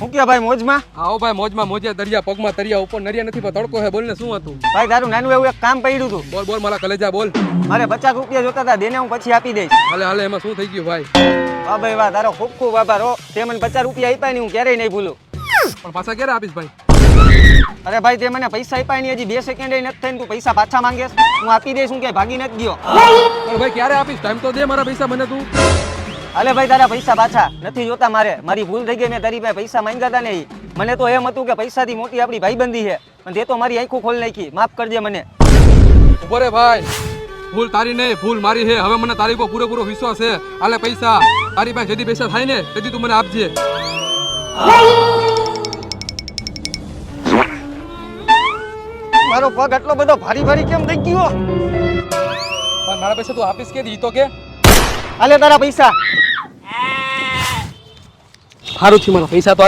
હું કે ભાઈ મોજમાં? આવો ભાઈ મોજમાં મોજે દરિયા પગમાં તરિયા ઉપર નરિયા નથી પણ તડકો હે. બોલ ને શું હતું? ભાઈ તારું નાનું એવું એક કામ પડ્યું હતું. બોલ બોલ મારા કલેજા બોલ. મારે 50 રૂપિયા જોતા હતા, દેને હું પછી આપી દઈશ. હાલે હાલે એમાં શું થઈ ગયું ભાઈ? વાહ ભાઈ વાહ, તારો ખૂબ ખૂબ આભાર હો. તે મને 50 રૂપિયા આપ્યા નહીં, હું ક્યારેય નહીં ભૂલું. પણ પાછા ક્યારે આપીશ ભાઈ? અરે ભાઈ તે મને પૈસા આપ્યા નહીં, હજી 2 સેકન્ડ નથી થઈને તું પૈસા પાછા માંગેશ? હું આપી દઈશ, હું ક્યાંય ભાગી નથી ગયો. પણ ભાઈ ક્યારે આપીશ? ટાઈમ તો દે મારા પૈસા મને તું. અલે ભાઈ તારા પૈસા પાછા નથી જોતા મારે. મારી ભૂલ થઈ ગઈ, મેં તારી પાસે પૈસા માંગ્યા હતા ને. મને તો એમ હતું કે પૈસાથી મોટી આપણી ભાઈબંધી છે, પણ તે તો મારી આંખો ખોલી નાખી. માફ કરજે મને. ઉભો રે ભાઈ, ભૂલ તારી નહીં ભૂલ મારી છે. હવે મને તારી પર પૂરેપૂરો વિશ્વાસ છે. આલે પૈસા, તારી પાસે જેથી પૈસા થાય ને તેથી તું મને આપજે. મારો પગ આટલો બધો ભારી ભારી કેમ થઈ ગયો? પણ મારા પૈસા તું આપીશ કે દી તો કે? હાલે તારા પૈસા. સારું થી મને પૈસા તો